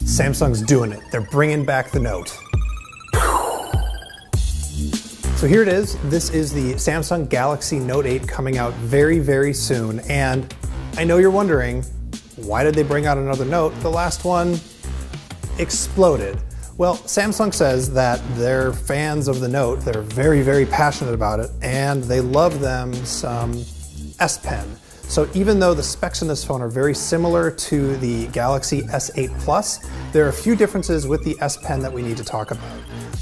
Samsung's doing it. They're bringing back the Note. So here it is. This is the Samsung Galaxy Note 8 coming out very, very soon. And I know you're wondering, why did they bring out another Note? The last one exploded. Well, Samsung says that they're fans of the Note. They're very, very passionate about it, and they love them some S Pen. So even though the specs in this phone are very similar to the Galaxy S8 Plus, there are a few differences with the S Pen that we need to talk about.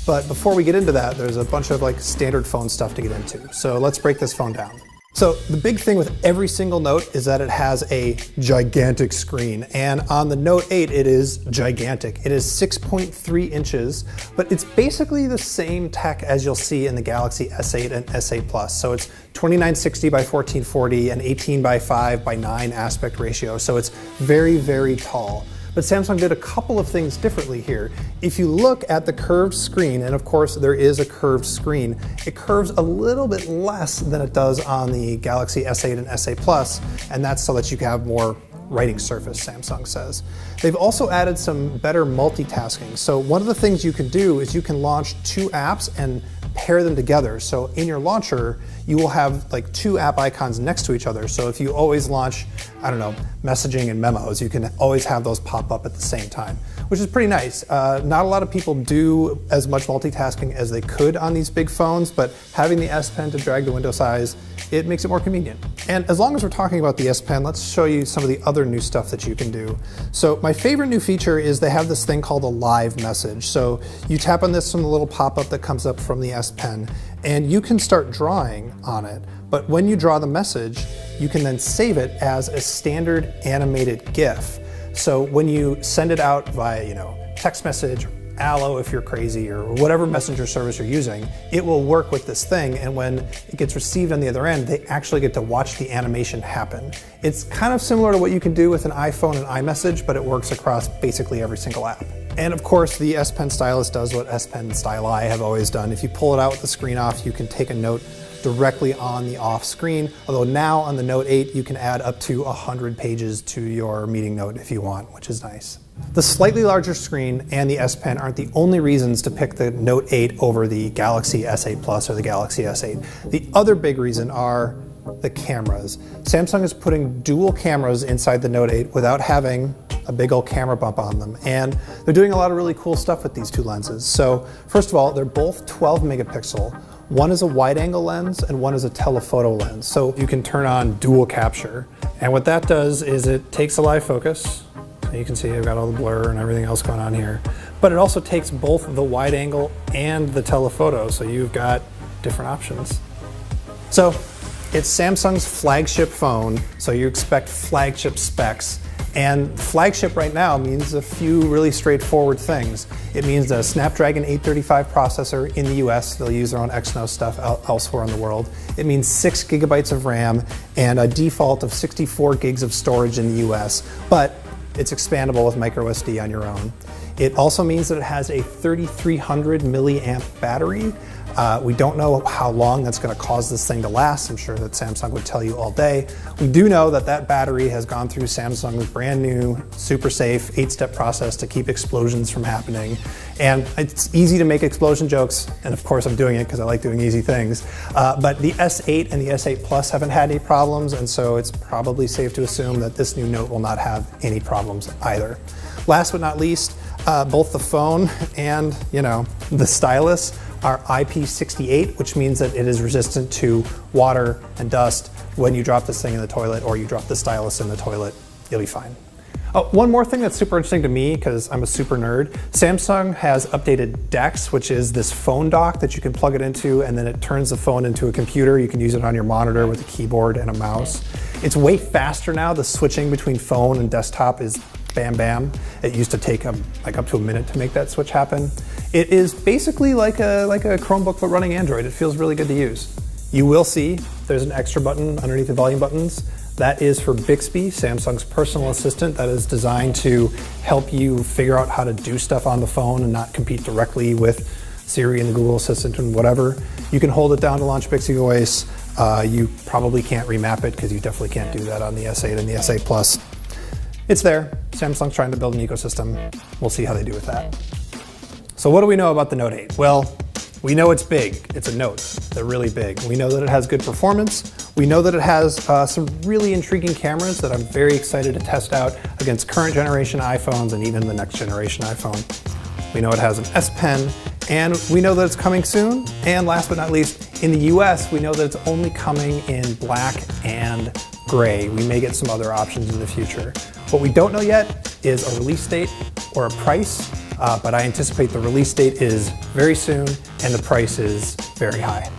But before we get into that, there's a bunch of like standard phone stuff to get into. So let's break this phone down. So the big thing with every single Note is that it has a gigantic screen, and on the Note 8 it is gigantic. It is 6.3 inches, but it's basically the same tech as you'll see in the Galaxy S8 and S8 Plus. So it's 2960 by 1440 and 18 by 5 by 9 aspect ratio, so it's very, very tall. But Samsung did a couple of things differently here. If you look at the curved screen, and of course there is a curved screen, it curves a little bit less than it does on the Galaxy S8 and S8 Plus, and that's so that you can have more writing surface, Samsung says. They've also added some better multitasking. So one of the things you can do is you can launch 2 apps and pair them together. So in your launcher, you will have like 2 app icons next to each other. So if you always launch, I don't know, messaging and memos, you can always have those pop up at the same time, which is pretty nice. Not a lot of people do as much multitasking as they could on these big phones, but having the S Pen to drag the window size, it makes it more convenient. And as long as we're talking about the S Pen, let's show you some of the other new stuff that you can do. So my favorite new feature is they have this thing called a live message. So you tap on this from the little pop-up that comes up from the S Pen, and you can start drawing on it. But when you draw the message, you can then save it as a standard animated GIF. So when you send it out via, text message, Allo if you're crazy, or whatever messenger service you're using, it will work with this thing, and when it gets received on the other end, they actually get to watch the animation happen. It's kind of similar to what you can do with an iPhone and iMessage, but it works across basically every single app. And of course, the S Pen stylus does what S Pen Styli have always done. If you pull it out with the screen off, you can take a note directly on the off screen, although now on the Note 8 you can add up to 100 pages to your meeting note if you want, which is nice. The slightly larger screen and the S Pen aren't the only reasons to pick the Note 8 over the Galaxy S8 Plus or the Galaxy S8. The other big reason are the cameras. Samsung is putting dual cameras inside the Note 8 without having a big old camera bump on them, and they're doing a lot of really cool stuff with these 2 lenses. So first of all, they're both 12 megapixel. One is a wide-angle lens and one is a telephoto lens. So you can turn on dual capture. And what that does is it takes a live focus. So you can see I've got all the blur and everything else going on here. But it also takes both the wide-angle and the telephoto, so you've got different options. So it's Samsung's flagship phone, so you expect flagship specs. And flagship right now means a few really straightforward things. It means a Snapdragon 835 processor in the US. They'll use their own Exynos stuff elsewhere in the world. It means 6 gigabytes of RAM and a default of 64 gigs of storage in the US, but it's expandable with microSD on your own. It also means that it has a 3300 milliamp battery. We don't know how long that's going to cause this thing to last. I'm sure that Samsung would tell you all day. We do know that that battery has gone through Samsung's brand new, super safe 8-step process to keep explosions from happening. And it's easy to make explosion jokes, and of course I'm doing it because I like doing easy things. But the S8 and the S8 Plus haven't had any problems, and so it's probably safe to assume that this new Note will not have any problems either. Last but not least, both the phone and, the stylus are IP68, which means that it is resistant to water and dust. When you drop this thing in the toilet or you drop the stylus in the toilet, you'll be fine. Oh, one more thing that's super interesting to me, because I'm a super nerd, Samsung has updated DeX, which is this phone dock that you can plug it into, and then it turns the phone into a computer. You can use it on your monitor with a keyboard and a mouse. It's way faster now. The switching between phone and desktop is bam bam. It used to take like up to a minute to make that switch happen. It is basically like a Chromebook but running Android. It feels really good to use. You will see there's an extra button underneath the volume buttons. That is for Bixby, Samsung's personal assistant that is designed to help you figure out how to do stuff on the phone and not compete directly with Siri and the Google Assistant and whatever. You can hold it down to launch Bixby Voice. You probably can't remap it because you definitely can't do that on the S8 and the S8 Plus. it's there. Samsung's trying to build an ecosystem. We'll see how they do with that. So what do we know about the Note 8? Well, we know it's big. It's a Note. They're really big. We know that it has good performance. We know that it has some really intriguing cameras that I'm very excited to test out against current generation iPhones and even the next generation iPhone. We know it has an S Pen, and we know that it's coming soon. And last but not least, in the US, we know that it's only coming in black and gray. We may get some other options in the future. What we don't know yet is a release date or a price, but I anticipate the release date is very soon and the price is very high.